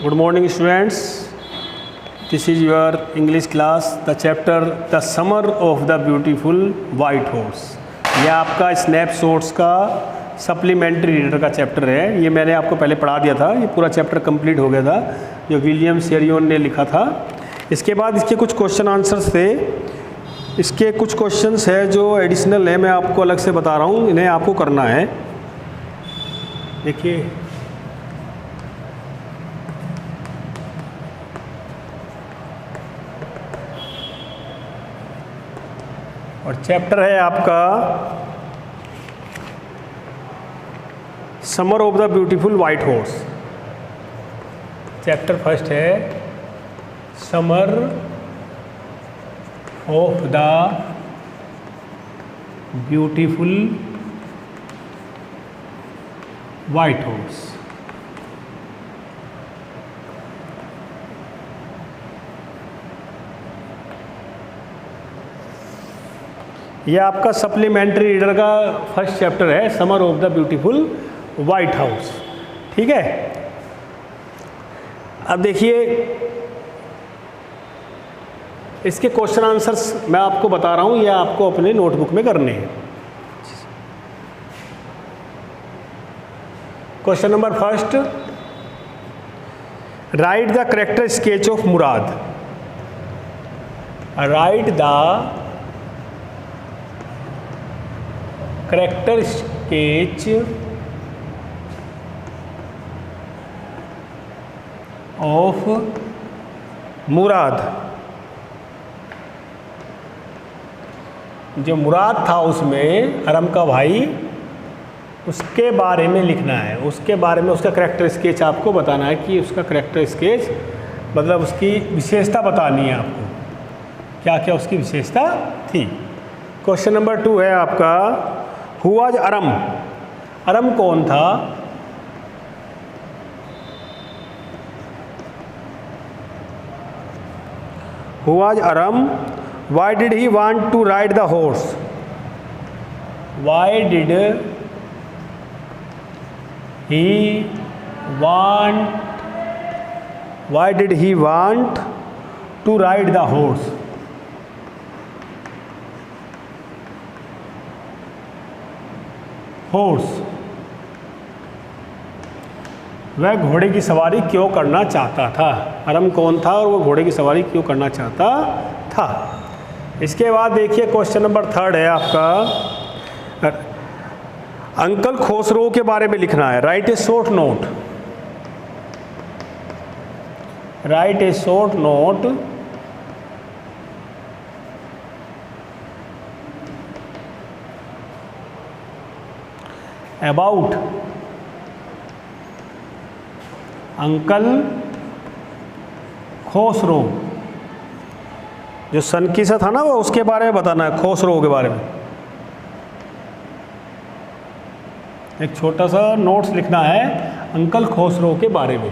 Good morning students. This is your English class, the chapter The Summer of the Beautiful White Horse. यह आपका snapshots का supplementary reader का chapter है। ये मैंने आपको पहले पढ़ा दिया था। ये पूरा चैप्टर कंप्लीट हो गया था जो विलियम शेरियन ने लिखा था। इसके बाद इसके कुछ क्वेश्चन आंसर्स थे। इसके कुछ क्वेश्चंस है जो एडिशनल है, मैं आपको अलग से बता रहा हूँ, इन्हें आपको करना है। देखिए और चैप्टर है आपका summer of the beautiful white horse. Chapter first है summer of the beautiful white horse. यह आपका सप्लीमेंट्री रीडर का फर्स्ट चैप्टर है, summer of the beautiful white house. ठीक है, अब देखिए इसके क्वेश्चन आंसर्स मैं आपको बता रहा हूं, यह आपको अपने नोटबुक में करने हैं। Question number first, write the character sketch of Mourad. Write the character sketch of Mourad. जो मुराद था उसमें अरम का भाई, उसके बारे में लिखना है। उसके बारे में उसका कैरेक्टर स्केच आपको बताना है कि उसका कैरेक्टर स्केच मतलब उसकी विशेषता बतानी है आपको, क्या क्या उसकी विशेषता थी। क्वेश्चन नंबर 2 है आपका हु वाज अरम। अरम कौन था? Who was Aram, why did he want to ride the horse. Why did he want to ride the horse. Horse, वह घोड़े की सवारी क्यों करना चाहता था। अरम कौन था और वो घोड़े की सवारी क्यों करना चाहता था। इसके बाद देखिए क्वेश्चन नंबर 3 है आपका, अंकल खोसरो के बारे में लिखना है। Write a short note. Write a short note about uncle Khosrove. जो सनकीसा था ना वो उसके बारे में बताना है, खोसरो के बारे में। एक छोटा सा नोट्स लिखना है अंकल खोसरो के बारे में।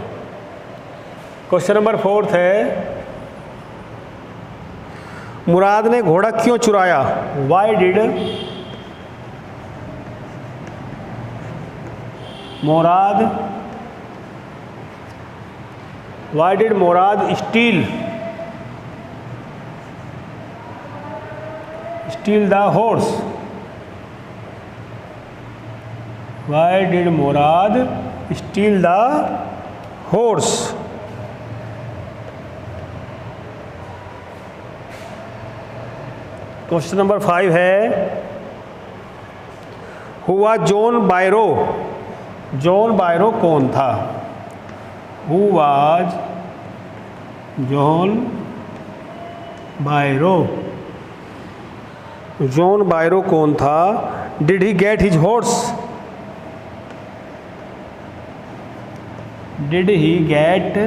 क्वेश्चन नंबर 4 है मुराद ने घोड़ा क्यों चुराया। Why did Mourad steal the horse। Why did Mourad steal the horse। Question number 5 है who was John Byro. John Byro कौन था। Who was John Byro. John Byro कौन था। Did he get his horse. Did he get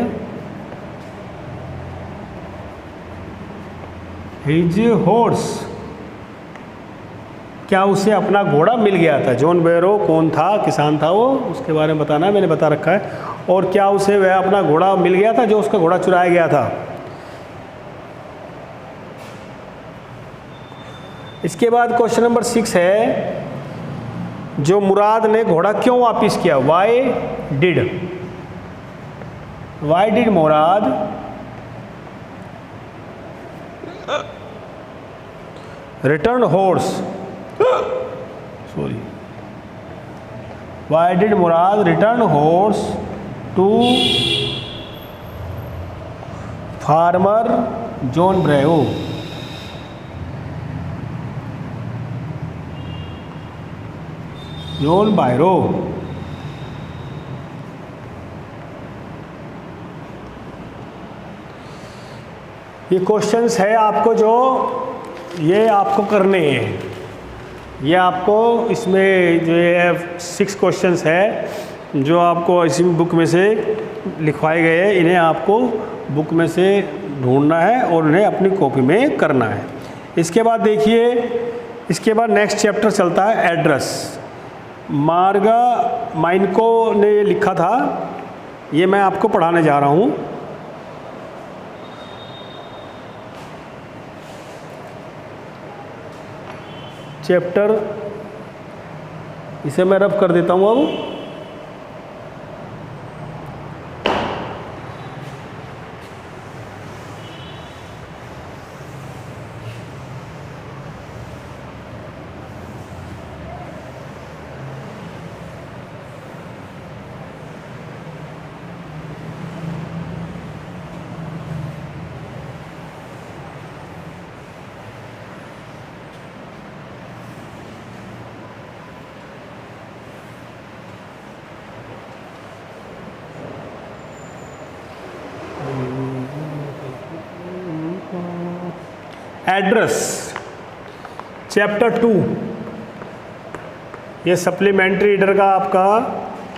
his horse. क्या उसे अपना घोड़ा मिल गया था। जॉन बायरो कौन था, किसान था वो, उसके बारे में बताना है, मैंने बता रखा है। और क्या उसे वह अपना घोड़ा मिल गया था जो उसका घोड़ा चुराया गया था। इसके बाद क्वेश्चन नंबर 6 है जो मुराद ने घोड़ा क्यों वापिस किया। Why did Why did Murad return horse? Sorry. Why did Murad return horse to farmer John Bravo? John Byro. ये क्वेश्चंस है आपको जो ये आपको करने हैं, ये आपको इसमें जो है 6 क्वेश्चंस है जो आपको इसी बुक में से लिखवाए गए हैं, इन्हें आपको बुक में से ढूंढना है और इन्हें अपनी कॉपी में करना है। इसके बाद देखिए, इसके बाद नेक्स्ट चैप्टर चलता है एड्रेस। मार्गा माइनको ने ये लिखा था, ये मैं आपको पढ़ाने जा रहा हूँ। चैप्टर, इसे मैं रफ कर देता हूँ अब। एड्रेस चैप्टर 2, ये सप्लीमेंट्री रीडर का आपका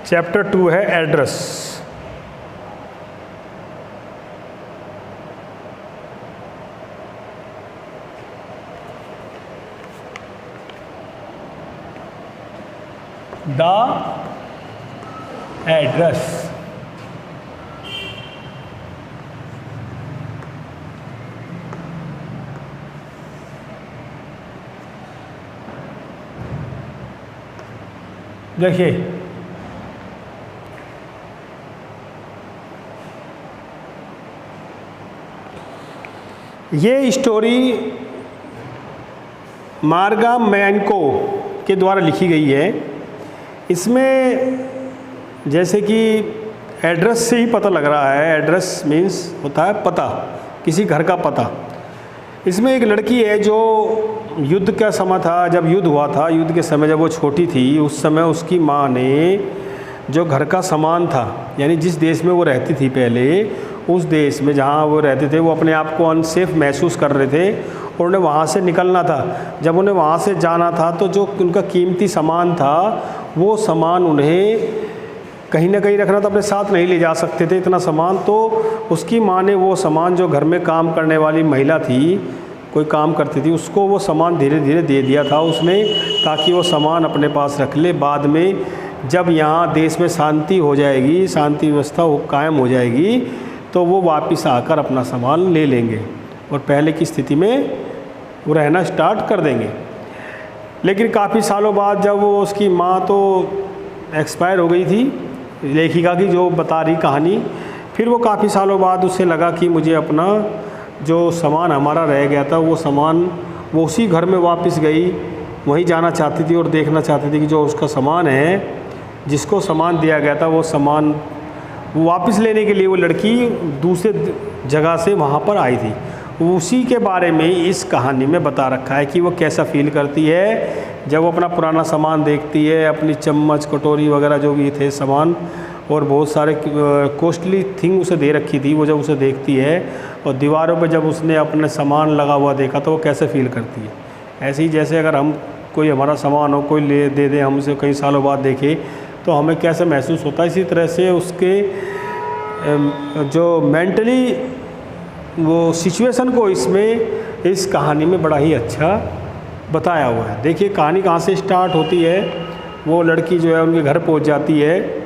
चैप्टर 2 है एड्रेस। The address. देखिए, ये स्टोरी मार्गा मैनको के द्वारा लिखी गई है। इसमें जैसे कि एड्रेस से ही पता लग रहा है, एड्रेस मीन्स होता है पता, किसी घर का पता। इसमें एक लड़की है जो युद्ध का समय था, जब युद्ध हुआ था, युद्ध के समय जब वो छोटी थी, उस समय उसकी माँ ने जो घर का सामान था, यानी जिस देश में वो रहती थी पहले, उस देश में जहाँ वो रहते थे, वो अपने आप को अनसेफ महसूस कर रहे थे और उन्हें वहाँ से निकलना था। जब उन्हें वहाँ से जाना था तो जो उनका कीमती सामान था, वो सामान उन्हें कहीं ना कहीं रखना था, अपने साथ नहीं ले जा सकते थे इतना सामान। तो उसकी माँ ने वो सामान, जो घर में काम करने वाली महिला थी, कोई काम करती थी, उसको वो सामान धीरे धीरे दे दिया था उसने, ताकि वो सामान अपने पास रख ले। बाद में जब यहाँ देश में शांति हो जाएगी, शांति व्यवस्था कायम हो जाएगी, तो वो वापस आकर अपना सामान ले लेंगे और पहले की स्थिति में वो रहना स्टार्ट कर देंगे। लेकिन काफ़ी सालों बाद जब वो उसकी माँ तो एक्सपायर हो गई थी, लेखिका की जो बता रही कहानी, फिर वो काफ़ी सालों बाद उसे लगा कि मुझे अपना जो सामान हमारा रह गया था, वो सामान, वो उसी घर में वापस गई, वहीं जाना चाहती थी और देखना चाहती थी कि जो उसका सामान है, जिसको सामान दिया गया था, वो सामान वो वापस लेने के लिए वो लड़की दूसरे जगह से वहाँ पर आई थी। उसी के बारे में इस कहानी में बता रखा है कि वो कैसा फील करती है जब वो अपना पुराना सामान देखती है, अपनी चम्मच कटोरी वगैरह जो भी थे सामान, और बहुत सारे कॉस्टली थिंग उसे दे रखी थी, वो जब उसे देखती है और दीवारों पे जब उसने अपने सामान लगा हुआ देखा तो वो कैसे फील करती है। ऐसे ही जैसे अगर हम कोई हमारा सामान हो, कोई ले दे दे, हम उसे कई सालों बाद देखे तो हमें कैसे महसूस होता है, इसी तरह से उसके जो मेंटली वो सिचुएशन को इसमें इस कहानी में बड़ा ही अच्छा बताया हुआ है। देखिए कहानी कहाँ से स्टार्ट होती है। वो लड़की जो है उनके घर पहुँच जाती है।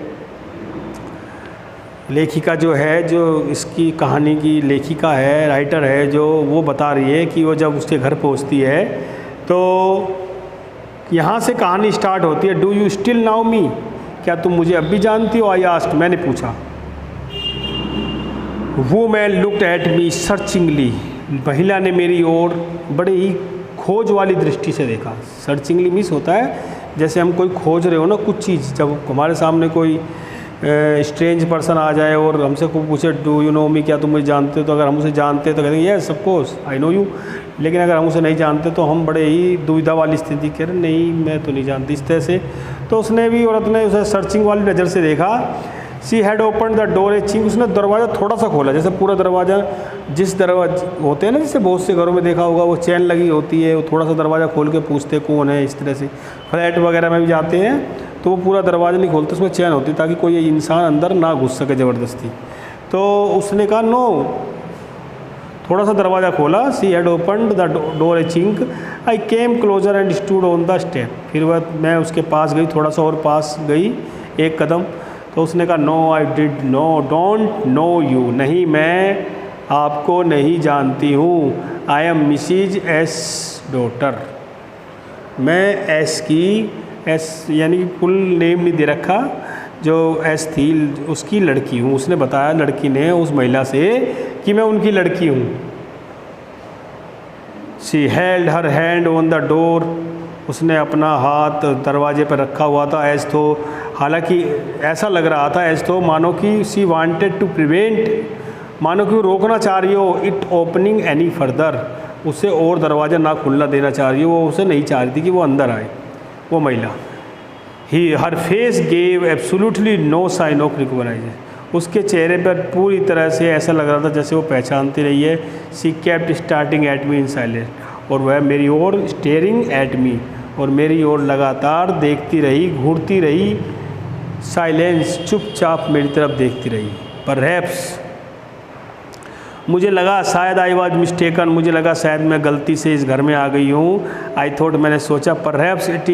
लेखिका जो है, जो इसकी कहानी की लेखिका है, राइटर है, जो वो बता रही है कि वो जब उसके घर पहुंचती है तो यहाँ से कहानी स्टार्ट होती है। Do you still now me, क्या तुम मुझे अब भी जानती हो? आई आस्क्ड, मैंने पूछा। वो मैन लुक्ड एट मी सर्चिंगली, महिला ने मेरी ओर बड़े ही खोज वाली दृष्टि से देखा। सर्चिंगली मीन्स होता है जैसे हम कोई खोज रहे हो ना कुछ चीज़, जब हमारे सामने कोई स्ट्रेंज पर्सन आ जाए और हमसे को पूछे डू यू नो मी, क्या तुम मुझे जानते हो, तो अगर हम उसे जानते तो कहते हैं yes of course I know you. लेकिन अगर हम उसे नहीं जानते तो हम बड़े ही दुविधा वाली स्थिति कह रहे नहीं मैं तो नहीं जानती, इस तरह से। तो उसने भी, औरत ने उसे सर्चिंग वाली नज़र से देखा। She had open the door A chink, उसने दरवाज़ा थोड़ा सा खोला, जैसे पूरा दरवाज़ा, जिस दरवाजे होते हैं ना, जैसे बहुत से घरों में देखा होगा वो चैन लगी होती है, वो थोड़ा सा दरवाज़ा खोल के पूछते कौन है, इस तरह से। फ्लैट वगैरह में भी जाते हैं तो वो पूरा दरवाज़ा नहीं खोलते, उसमें चैन होती है ताकि कोई इंसान अंदर ना घुस सके ज़बरदस्ती। तो उसने कहा नो, थोड़ा सा दरवाज़ा खोला। She had opened the door A chink, I came closer and stood on the step, फिर वह मैं उसके पास गई, थोड़ा सा और पास गई एक कदम। तो उसने कहा no I did no don't know you, नहीं मैं आपको नहीं जानती हूँ। I am Mrs S daughter, मैं एस की, एस यानी कि फुल नेम नहीं दे रखा, जो एस थी उसकी लड़की हूँ। उसने बताया लड़की ने उस महिला से कि मैं उनकी लड़की हूँ। She held her hand on the door, उसने अपना हाथ दरवाजे पर रखा हुआ था एज तो, हालांकि ऐसा लग रहा था एज तो मानो कि सी वांटेड टू प्रिवेंट, मानो कि वो रोकना चाह रही हो इट ओपनिंग एनी फर्दर, उसे और दरवाज़ा ना खुलना देना चाह रही हो, वो उसे नहीं चाह रही थी कि वो अंदर आए वो महिला। He her face gave absolutely no sign of recognition, उसके चेहरे पर पूरी तरह से ऐसा लग रहा था जैसे वो पहचानती रही है। She kept starting at me in silence, और वह मेरी ओर स्टेयरिंग एट मी, और मेरी ओर लगातार देखती रही, घूरती रही, साइलेंस, चुपचाप मेरी तरफ देखती रही। परहैप्स, मुझे लगा शायद आई वॉज मिस्टेकन, मुझे लगा शायद मैं गलती से इस घर में आ गई हूँ। आई थॉट, मैंने सोचा, perhaps it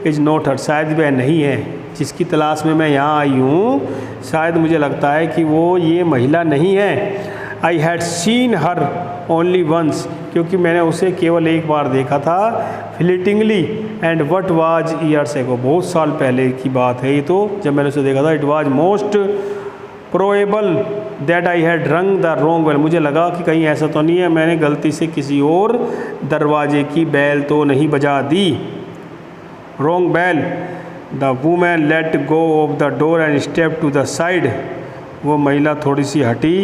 is not her, शायद वह नहीं है जिसकी तलाश में मैं यहाँ आई हूँ, शायद मुझे लगता है कि वो ये महिला नहीं है। I had seen her only once, क्योंकि मैंने उसे केवल एक बार देखा था, flittingly, and what was years ago, बहुत साल पहले की बात है ये तो, जब मैंने उसे देखा था। It was most probable that I had रंग द रॉन्ग बेल, मुझे लगा कि कहीं ऐसा तो नहीं है मैंने गलती से किसी और दरवाजे की बैल तो नहीं बजा दी, wrong bell. The woman let go of the door and step to the side, वो महिला थोड़ी सी हटी,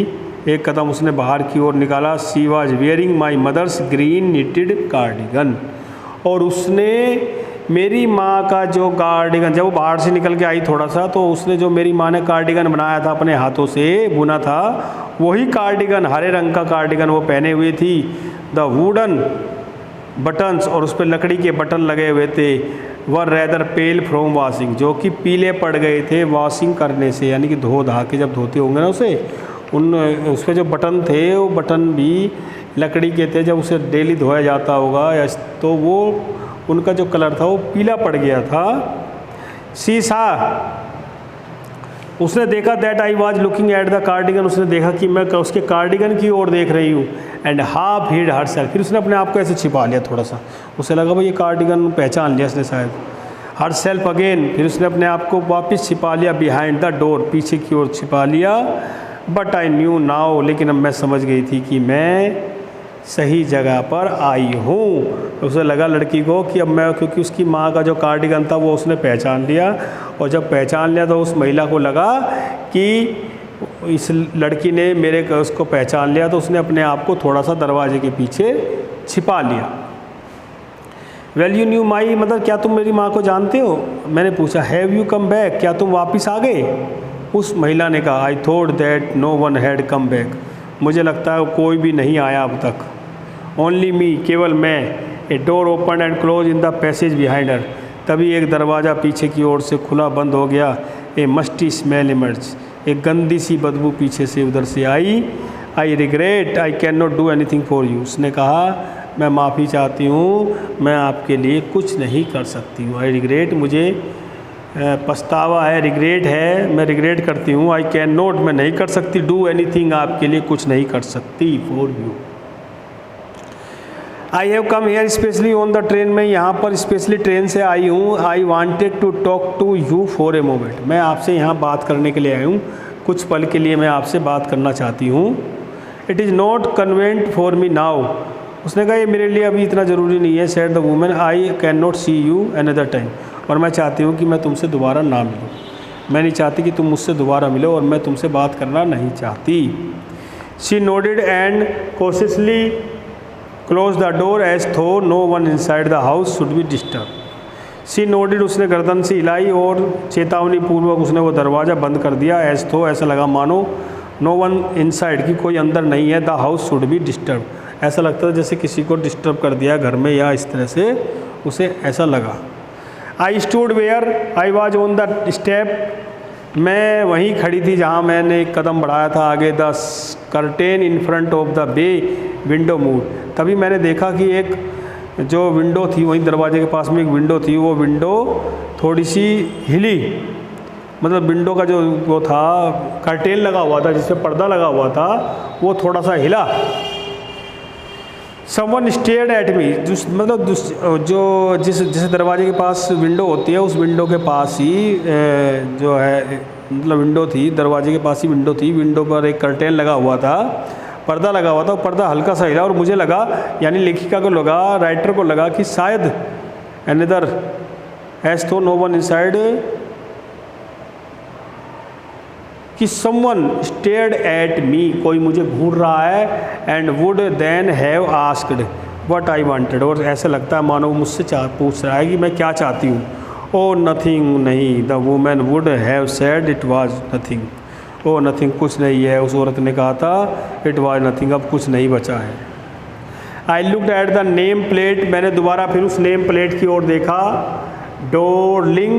एक कदम उसने बाहर की ओर निकाला। She was wearing my mother's green knitted cardigan, और उसने मेरी माँ का जो कार्डिगन, जब वो बाहर से निकल के आई थोड़ा सा, तो उसने जो मेरी माँ ने कार्डिगन बनाया था अपने हाथों से बुना था, वही कार्डिगन, हरे रंग का कार्डिगन वो पहने हुए थी। द वुडन बटन्स, और उस पर लकड़ी के बटन लगे हुए थे, वर रेदर पेल फ्रॉम वॉशिंग, जो कि पीले पड़ गए थे वॉशिंग करने से, यानी कि धो धा के जब धोते होंगे ना उसे, उस पर जो बटन थे वो बटन भी लकड़ी के थे, जब उसे डेली धोया जाता होगा या तो वो उनका जो कलर था वो पीला पड़ गया था। शीशा, उसने देखा that I was looking at the cardigan, उसने देखा कि मैं उसके कार्डिगन की ओर देख रही हूँ। And half hid herself, फिर उसने अपने आप को ऐसे छिपा लिया थोड़ा सा, उसे लगा भाई ये कार्डिगन पहचान लिया इसने शायद। हर सेल्फ अगेन, फिर उसने अपने आप को वापस छिपा लिया, बिहाइंड द डोर, पीछे की ओर छिपा लिया। बट आई न्यू नाउ, लेकिन अब मैं समझ गई थी कि मैं सही जगह पर आई हूँ। उसे लगा लड़की को कि अब मैं, क्योंकि उसकी माँ का जो कार्डिगन था वो उसने पहचान लिया, और जब पहचान लिया तो उस महिला को लगा कि इस लड़की ने उसको पहचान लिया, तो उसने अपने आप को थोड़ा सा दरवाजे के पीछे छिपा लिया। Well you knew my mother, क्या तुम मेरी माँ को जानते हो, मैंने पूछा। हैव यू कम बैक, क्या तुम वापस आ गए, उस महिला ने कहा। I thought that no one had come back, मुझे लगता है कोई भी नहीं आया अब तक। ओनली मी, केवल मैं। A door open and close in the passage behind her, तभी एक दरवाज़ा पीछे की ओर से खुला बंद हो गया। ए मस्टी स्मेल इमर्ज, एक गंदी सी बदबू पीछे से उधर से आई। I regret I can not do anything for you, उसने कहा मैं माफ़ी चाहती हूँ, मैं आपके लिए कुछ नहीं कर सकती हूँ। आई रिग्रेट, मुझे पछतावा है, रिग्रेट है, मैं रिग्रेट करती हूँ। आई कैन नॉट, मैं नहीं कर सकती, डू एनीथिंग, आपके लिए कुछ नहीं कर सकती, for you. I have come here specially on the train, मैं यहाँ पर स्पेशली ट्रेन से आई हूँ। I wanted to talk to you for a moment, मैं आपसे यहाँ बात करने के लिए आई हूँ कुछ पल के लिए मैं आपसे बात करना चाहती हूँ। It is not convent for me now, उसने कहा ये मेरे लिए अभी इतना ज़रूरी नहीं है। Said the women, I can not see you another time, और मैं चाहती हूँ कि मैं तुमसे दोबारा ना मिलूँ, मैं नहीं चाहती कि तुम मुझसे दोबारा मिलो और मैं तुमसे बात करना नहीं चाहती। She nodded and cautiously close the door as though no one inside the house should be disturb. She nodded, उसने गर्दन से हिलाई और चेतावनी पूर्वक उसने वो दरवाज़ा बंद कर दिया। एज थो, ऐसा लगा मानो, नो वन इनसाइड, की कोई अंदर नहीं है। The house should be disturb, ऐसा लगता था जैसे किसी को डिस्टर्ब कर दिया घर में, या इस तरह से उसे ऐसा लगा। I stood where I was on the step, मैं वहीं खड़ी थी जहाँ मैंने एक कदम बढ़ाया था आगे। The curtain in front of the bay window move, तभी मैंने देखा कि एक जो विंडो थी, वहीं दरवाजे के पास में एक विंडो थी, वो विंडो थोड़ी सी हिली, मतलब विंडो का जो वो था कर्टेन लगा हुआ था, जिससे पर्दा लगा हुआ था, वो थोड़ा सा हिला। समवन स्टेयर्ड एट मी, जो जिस दरवाजे के पास विंडो होती है, उस विंडो के पास ही जो है, मतलब विंडो थी, दरवाजे के पास ही विंडो थी, विंडो पर एक कर्टेन लगा हुआ था, पर्दा लगा हुआ था, पर्दा हल्का सा हिला और मुझे लगा, यानी लेखिका को लगा, राइटर को लगा कि शायद another as though no one inside, कि समवन स्टेयर्ड एट मी, कोई मुझे घूर रहा है, and would then have asked what I wanted, और ऐसा लगता है मानो मुझसे पूछ रहा है कि मैं क्या चाहती हूँ। ओ नथिंग, नहीं। The women would have said it was nothing, O nothing, कुछ नहीं है, उस औरत ने कहा था इट वाज नथिंग, अब कुछ नहीं बचा है। I looked at the name plate, मैंने दोबारा फिर उस नेम प्लेट की ओर देखा। डोरलिंग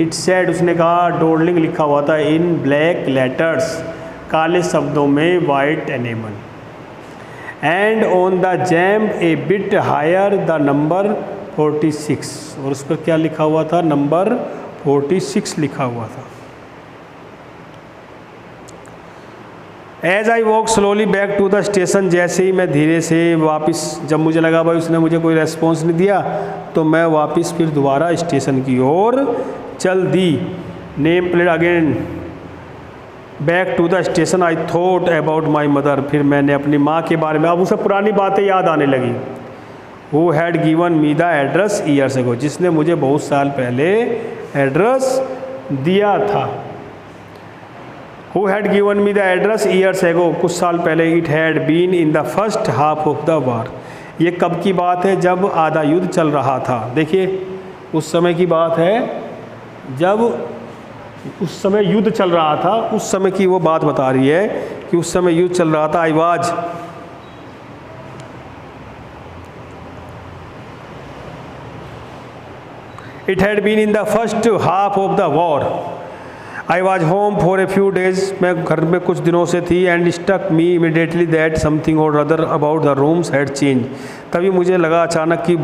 इट सेड, उसने कहा डोरलिंग लिखा हुआ था इन ब्लैक लेटर्स, काले शब्दों में, white enamel. And on the jamb a bit higher the number 46, और उस पर क्या लिखा हुआ था, नंबर 46 लिखा हुआ था। As I walk slowly back to the station, जैसे ही मैं धीरे से वापस, जब मुझे लगा भाई उसने मुझे कोई रेस्पॉन्स नहीं दिया, तो मैं वापस फिर दोबारा स्टेशन की ओर चल दी। Name plate again back to the station, I thought about my mother, फिर मैंने अपनी माँ के बारे में, अब उसे पुरानी बातें याद आने लगी। Who had given me the address years ago, जिसने मुझे बहुत साल पहले एड्रेस दिया था। Who had given me the address years ago, कुछ साल पहले। It had been in the first half of the war, ये कब की बात है, जब आधा युद्ध चल रहा था। देखिए उस समय की बात है, जब उस समय युद्ध चल रहा था, उस समय की वो बात बता रही है कि उस समय युद्ध चल रहा था। I was, it had been in the first half of the war. I was home for a few days, मैं घर में कुछ दिनों से थी। And stuck me immediately that something or other about the rooms had change, तभी मुझे लगा अचानक कि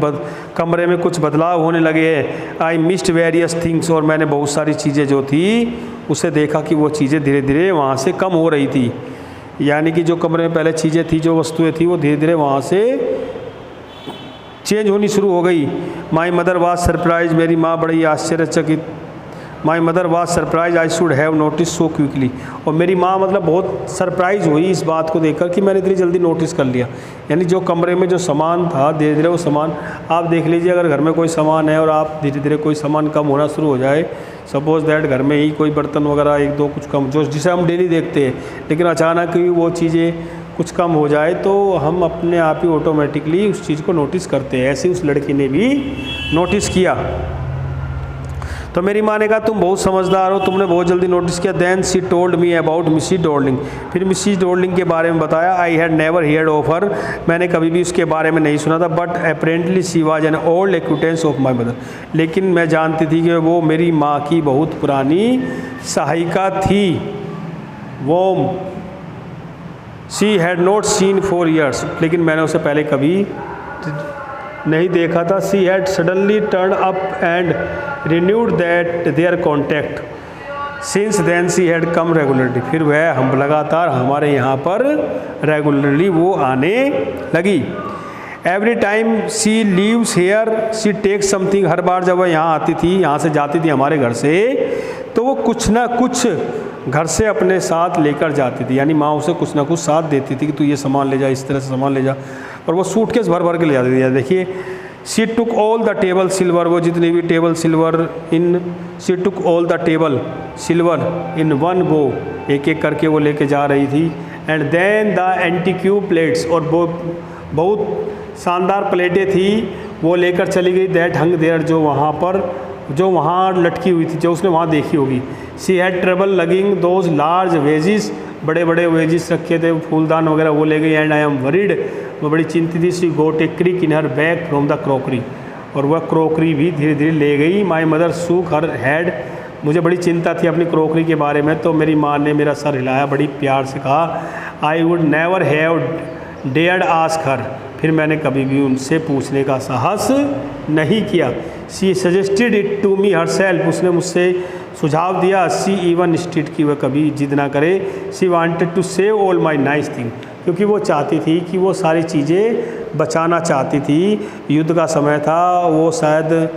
कमरे में कुछ बदलाव होने लगे हैं। आई मिस्ड वेरियस थिंग्स, और मैंने बहुत सारी चीज़ें जो थी उसे देखा कि वो चीज़ें धीरे धीरे वहाँ से कम हो रही थी, यानी कि जो कमरे में पहले चीज़ें थी, जो वस्तुएं थी, वो धीरे धीरे वहाँ से चेंज होनी शुरू हो गई। माई मदर वाज सरप्राइज, मेरी माँ बड़ी आश्चर्यचकित। My mother was surprise I should have notice so quickly, और मेरी माँ मतलब बहुत सरप्राइज हुई इस बात को देखकर कि मैंने इतनी जल्दी नोटिस कर लिया। यानी जो कमरे में जो सामान था, धीरे धीरे वो सामान, आप देख लीजिए, अगर घर में कोई सामान है और आप धीरे धीरे कोई सामान कम होना शुरू हो जाए, सपोज दैट घर में ही कोई बर्तन वगैरह एक दो कुछ कम, जो जिसे हम डेली देखते हैं, लेकिन अचानक ही वो चीज़ें कुछ कम हो जाए तो हम अपने आप ही ऑटोमेटिकली उस चीज़ को नोटिस करते हैं। ऐसे उस लड़की ने भी नोटिस किया। तो मेरी माँ ने कहा तुम बहुत समझदार हो, तुमने बहुत जल्दी नोटिस किया। Then she told me about Mrs Dorling, फिर मिसेस डॉर्लिंग के बारे में बताया। I had never heard of her, मैंने कभी भी उसके बारे में नहीं सुना था। But apparently she was an old acquaintance of my mother, लेकिन मैं जानती थी कि वो मेरी माँ की बहुत पुरानी सहायिका थी। Whom she had not seen for years, लेकिन मैंने उसे पहले कभी नहीं देखा था। She had suddenly turn up and renewed that their contact, since then she had come regularly, फिर वह हम लगातार हमारे यहाँ पर रेगुलरली वो आने लगी। Every time she leaves here she takes something, हर बार जब वह यहाँ आती थी, यहाँ से जाती थी हमारे घर से, तो वो कुछ ना कुछ घर से अपने साथ लेकर जाती थी, यानी माँ उसे कुछ ना कुछ साथ देती थी कि तू ये सामान ले जा, इस तरह से सामान ले जा, और वो सूटकेस भर भर के ले जाती थी। देखिए, she took all the table silver, वो जितनी भी table silver in she took all the table silver in one go, एक एक करके वो लेके जा रही थी। And then the antique plates, और वो बहुत शानदार प्लेटें थी वो लेकर चली गई। दैट हंग देयर, जो वहाँ लटकी हुई थी, जो उसने वहाँ देखी होगी। She had trouble lugging those large vases, बड़े बड़े वेजिस रखे थे, फूलदान वगैरह, वो ले गई। एंड आई एम वरीड, वो बड़ी चिंतित थी। सी गोट ए क्रिक इन हर बैग फ्रॉम द क्रॉकरी, और वह क्रॉकरी भी धीरे धीरे ले गई। My mother shook her head, मुझे बड़ी चिंता थी अपनी क्रॉकरी के बारे में, तो मेरी माँ ने मेरा सर हिलाया, बड़ी प्यार से कहा, I would never have dared ask her, फिर मैंने कभी भी उनसे पूछने का साहस नहीं किया। She suggested it to me herself, उसने मुझसे सुझाव दिया। सी इवन स्टेड की वह कभी जिद ना करे। She wanted to save all my nice thing, क्योंकि वो चाहती थी कि वो सारी चीज़ें बचाना चाहती थी। युद्ध का समय था, वो शायद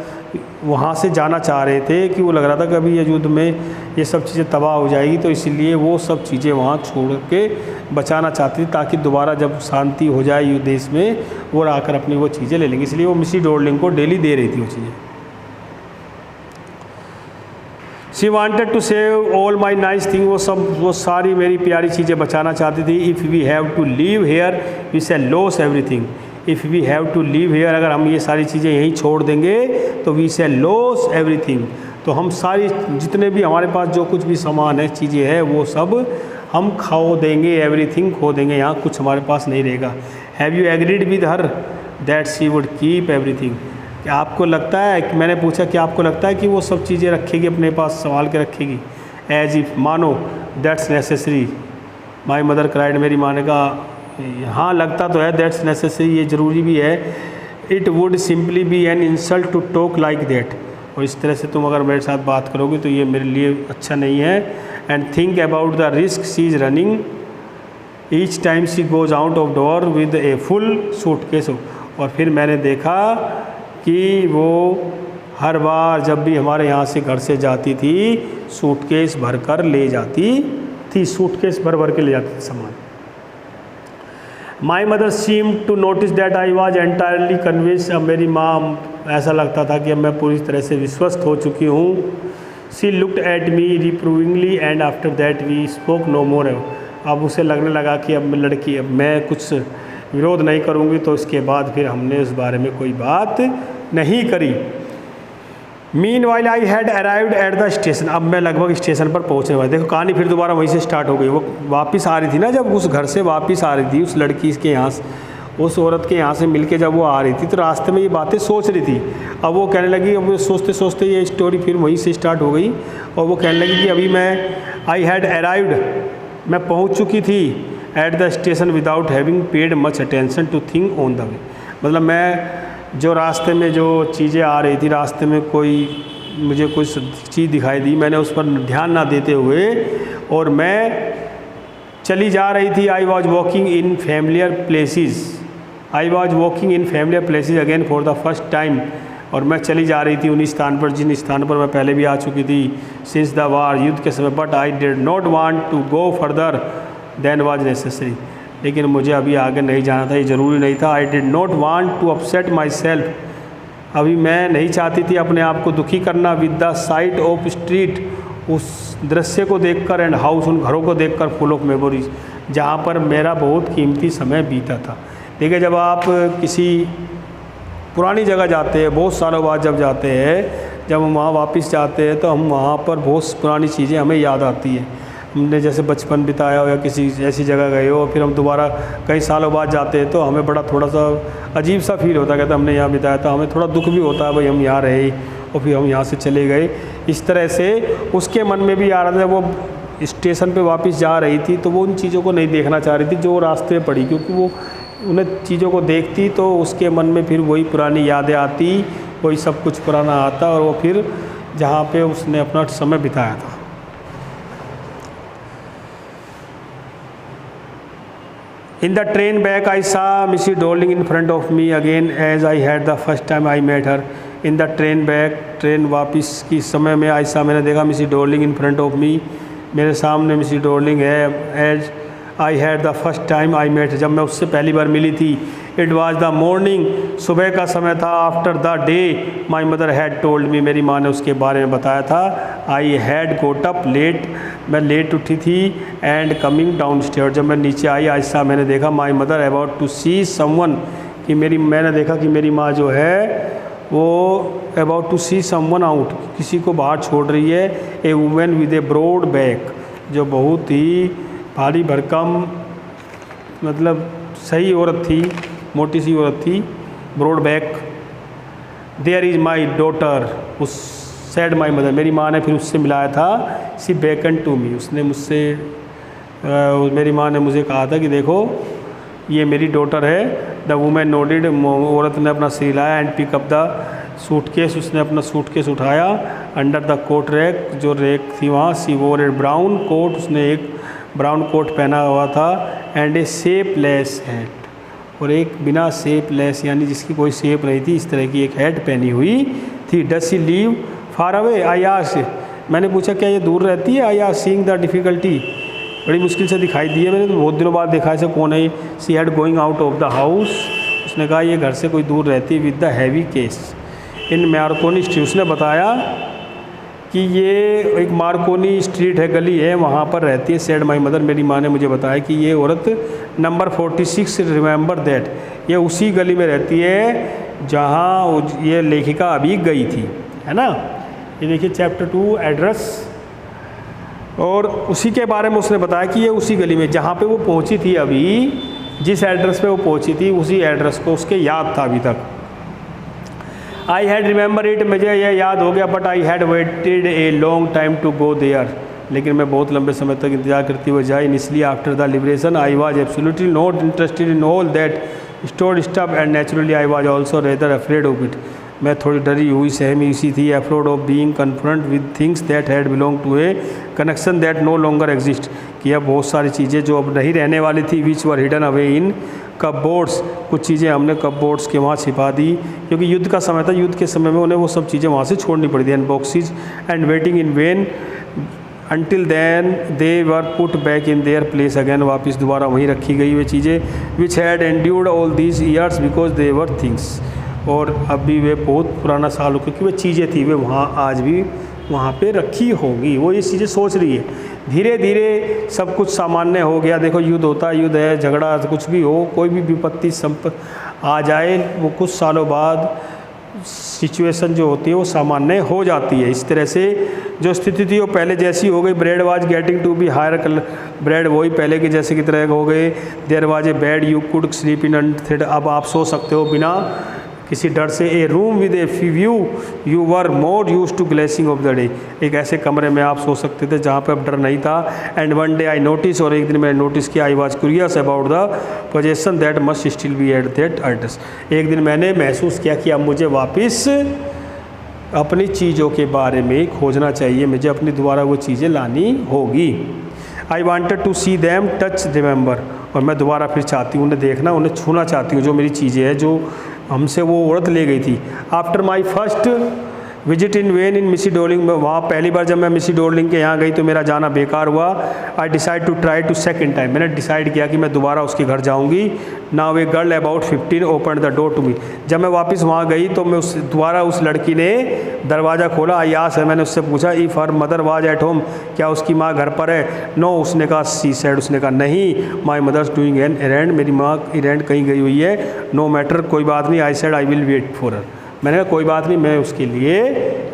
वहाँ से जाना चाह रहे थे कि वो लग रहा था कि अभी ये युद्ध में ये सब चीज़ें तबाह हो जाएगी, तो इसलिए वो सब चीज़ें वहाँ छोड़ के बचाना चाहती थी, ताकि दोबारा जब शांति हो जाए युद्ध देश में, वो आकर अपनी वो चीज़ें ले लेंगे। इसलिए वो मिसी डॉर्लिंग को डेली दे रही थी वो चीज़ें। She wanted to save all my nice thing, वो सारी मेरी प्यारी चीज़ें बचाना चाहती थी। If we have to leave here we shall loss everything, if we have to leave here, अगर हम ये सारी चीज़ें यहीं छोड़ देंगे तो वी शैल लॉस एवरीथिंग, तो हम सारी जितने भी हमारे पास जो कुछ भी सामान है, चीज़ें हैं, वो सब हम खो देंगे, एवरीथिंग खो देंगे, यहाँ कुछ हमारे पास नहीं रहेगा। Have you agreed with her that she would keep everything, क्या आपको लगता है कि मैंने पूछा कि आपको लगता है कि वो सब चीज़ें रखेगी, अपने पास संभाल के रखेगी। एज इफ, मानो, that's necessary my mother cried, मेरी माँ ने कहा हाँ लगता तो है, दैट्स नेसेसरी, ये ज़रूरी भी है। It would simply be an insult to talk like that, और इस तरह से तुम अगर मेरे साथ बात करोगे तो ये मेरे लिए अच्छा नहीं है। And think about the risk she is running each time she goes out of door with a full suitcase, और फिर मैंने देखा कि वो हर बार जब भी हमारे यहाँ से घर से जाती थी सूटकेस भर कर ले जाती थी, सूटकेस भर भर के ले जाती थी सामान। My mother seem to notice that I was entirely convince, अब मेरी माँ ऐसा लगता था कि अब मैं पूरी तरह से विश्वस्त हो चुकी हूँ। She looked at me reprovingly and after that we spoke no more, अब उसे लगने लगा कि अब मैं लड़की, अब मैं कुछ विरोध नहीं करूँगी, तो इसके बाद फिर हमने उस बारे में कोई बात नहीं करी। Mean while I had arrived at the station, अब मैं लगभग स्टेशन पर पहुंचने वाला। देखो कहानी फिर दोबारा वहीं से स्टार्ट हो गई। वो वापस आ रही थी ना, जब उस घर से वापस आ रही थी, उस लड़की के यहाँ से, उस औरत के यहाँ से मिलके जब वो आ रही थी, तो रास्ते में ये बातें सोच रही थी। अब वो कहने लगी, अब सोचते सोचते ये स्टोरी फिर वहीं से स्टार्ट हो गई, और वो कहने लगी कि अभी मैं आई हैड अराइव्ड, मैं पहुँच चुकी थी at the station without having paid much attention to thing on the way, मतलब मैं जो रास्ते में जो चीज़ें आ रही थी, रास्ते में मुझे कोई चीज़ दिखाई दी, मैंने उस पर ध्यान ना देते हुए और मैं चली जा रही थी। I was walking in familiar places, I was walking in familiar places again for the first time, और मैं चली जा रही थी उन स्थान पर जिन स्थान पर मैं पहले भी आ चुकी थी सिंस द वार, युद्ध के समय। But I did not want to go further than was necessary, लेकिन मुझे अभी आगे नहीं जाना था, ये ज़रूरी नहीं था। I did not want to upset myself, अभी मैं नहीं चाहती थी अपने आप को दुखी करना with the site of street, उस दृश्य को देखकर, एंड हाउस, उन घरों को देखकर, फुल ऑफ मेमोरीज, जहाँ पर मेरा बहुत कीमती समय बीता था। देखिए, जब आप किसी पुरानी जगह जाते हैं, बहुत सालों बाद जब जाते हैं, जब हम वहाँ वापस जाते हैं, तो हम वहाँ पर बहुत पुरानी चीज़ें हमें याद आती हैं। हमने जैसे बचपन बिताया हो या किसी ऐसी जगह गए हो, फिर हम दोबारा कई सालों बाद जाते हैं, तो हमें बड़ा थोड़ा सा अजीब सा फील होता है, कहते हमने यहाँ बिताया था, हमें थोड़ा दुख भी होता है, भाई हम यहाँ रहे और फिर हम यहाँ से चले गए। इस तरह से उसके मन में भी आ रहा था, वो स्टेशन पे वापस जा रही थी, तो वो उन चीज़ों को नहीं देखना चाह रही थी जो रास्ते में पड़ी, क्योंकि वो उन्हें चीज़ों को देखती तो उसके मन में फिर वही पुरानी यादें आती, वही सब कुछ पुराना आता, और वो फिर जहाँ पे उसने अपना समय बिताया था। In the train back, I saw Missy Darling in front of me again as I had the first time I met her. In the train back, train वापस की समय में I saw, मैंने देखा Missy Darling in front of me, मेरे सामने Mrs Dorling है। As I had the first time I met, जब मैं उससे पहली बार मिली थी। इट वॉज द मॉर्निंग, सुबह का समय था। After the day my mother had told me, मेरी माँ ने उसके बारे में बताया था। I had got up late, मैं लेट उठी थी। एंड कमिंग डाउन स्टेयर, जब मैं नीचे आई आहिस्ता मैंने देखा my mother about to see someone, कि मैंने देखा कि मेरी माँ जो है वो about to see someone out, किसी को बाहर छोड़ रही है। A woman with a broad back, जो बहुत ही भारी भरकम मतलब सही औरत थी, मोटी सी औरत थी, broad back. There is my daughter, उस सैड माई मदर, मेरी माँ ने फिर उससे मिलाया था। सी बेकन टू मी, उसने मुझसे मेरी माँ ने मुझे कहा था कि देखो ये मेरी डॉटर है। द वुमेन नोडेड, औरत ने अपना सिर हिलाया। And pick up the suitcase, उसने अपना सूटकेस उठाया। अंडर द कोट रैक, जो रैक थी वहाँ। सी वोर ए ब्राउन कोट, उसने एक ब्राउन कोट पहना हुआ था। एंड ए शेपलेस हैट, और एक बिना शेपलेस यानी जिसकी कोई शेप नहीं थी, इस तरह की एक हैट पहनी हुई थी। Does she leave far away, I asked, मैंने पूछा क्या ये दूर रहती है। I asked seeing the difficulty, बड़ी मुश्किल से दिखाई दी है, मैंने तो बहुत दिनों बाद देखा ऐसे कौन है। She had going out of the house, उसने कहा ये घर से कोई दूर रहती है। With the heavy case in Markovnikov street, उसने बताया कि ये एक मार्कोनी स्ट्रीट है, गली है, वहाँ पर रहती है। सेड माई मदर, मेरी माँ ने मुझे बताया कि ये औरत नंबर 46, रिमेंबर दैट, ये उसी गली में रहती है जहाँ ये लेखिका अभी गई थी, है ना। ये देखिए चैप्टर 2 एड्रेस, और उसी के बारे में उसने बताया कि ये उसी गली में जहाँ पे वो पहुँची थी अभी, जिस एड्रेस पे वो पहुँची थी उसी एड्रेस को उसके याद था अभी तक। आई हैड रिमेंबर इट, मुझे यह याद हो गया। But I had waited a long time to go there, लेकिन मैं बहुत लंबे समय तक इंतजार करती हुए जाई। इसलिए after the liberation I was absolutely not interested in all that stored stuff, and naturally I was also rather afraid of it, मैं थोड़ी डरी हुई सहमी सी थी। Afraid of being confront with things that had belong to a connection that no longer exist, कि अब बहुत सारी चीज़ें जो अब नहीं रहने वाली थी। विच वर हिडन अवे इन कपबोर्ड्स, कुछ चीज़ें हमने कपबोर्ड्स के वहाँ छिपा दी, क्योंकि युद्ध का समय था। युद्ध के समय में उन्हें वो सब चीज़ें वहाँ से छोड़नी पड़ी थी। And boxes and waiting in vain until then they were put back in their place again, वापस दोबारा वहीं रखी गई वे चीज़ें। Which had endured all these years because they were things, और अभी वे बहुत पुराना साल हो, क्योंकि वे चीज़ें थी, वे वहाँ आज भी वहाँ पे रखी होगी। वो ये चीज़ें सोच रही है। धीरे धीरे सब कुछ सामान्य हो गया। देखो युद्ध होता है, युद्ध है, झगड़ा कुछ भी हो, कोई भी विपत्ति आ जाए, वो कुछ सालों बाद सिचुएशन जो होती है वो सामान्य हो जाती है। इस तरह से जो स्थिति थी वो पहले जैसी हो गई। Bread was getting to be higher colour, bread वही पहले के जैसे की तरह हो गए। There was a bed you could sleep in unthread, अब आप सो सकते हो बिना किसी डर से। A room with a view you were more used to glancing off the day, एक ऐसे कमरे में आप सो सकते थे जहाँ पे अब डर नहीं था। And one day I notice, और एक दिन मैंने नोटिस किया, I was curious about the possession that must still be at that address, एक दिन मैंने महसूस किया कि अब मुझे वापस अपनी चीज़ों के बारे में खोजना चाहिए, मुझे अपनी दोबारा वो चीज़ें लानी होगी। I wanted to see them touch remember, और मैं दोबारा फिर चाहती हूँ उन्हें देखना, उन्हें छूना चाहती हूँ, जो मेरी चीज़ें हैं जो हमसे वो औरत ले गई थी। After my first visit in when इन मिसी डॉर्लिंग, वहाँ पहली बार जब मैं मिसी डॉर्लिंग के यहाँ गई तो मेरा जाना बेकार हुआ। I decide to try to second time, मैंने डिसाइड किया कि मैं दोबारा उसके घर जाऊँगी। Now a girl about 15 open the door to me, जब मैं वापस वहाँ गई तो मैं दोबारा उस लड़की ने दरवाज़ा खोला। आई आस्क्ड, मैंने उससे पूछा if her mother was at home, क्या उसकी माँ घर पर है। नो, उसने कहा सी सैड, उसने कहा नहीं, my mother's doing an errand, मेरी माँ एरेंड कहीं गई हुई है। नो मैटर, कोई बात नहीं। I said I will wait for her, मैंने कहा कोई बात नहीं, मैं उसके लिए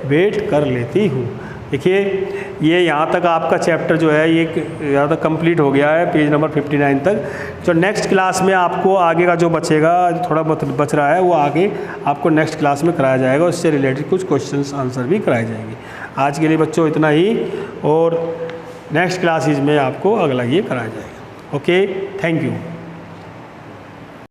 वेट कर लेती हूँ। देखिए ये यहाँ तक आपका चैप्टर जो है ये यहाँ तक कंप्लीट हो गया है, पेज नंबर 59 तक। जो नेक्स्ट क्लास में आपको आगे का जो बचेगा, थोड़ा बहुत बच रहा है, वो आगे आपको नेक्स्ट क्लास में कराया जाएगा, उससे रिलेटेड कुछ क्वेश्चंस आंसर भी कराए जाएंगे। आज के लिए बच्चों इतना ही, और नेक्स्ट क्लासेज में आपको अगला ये कराया जाएगा। Okay, thank you.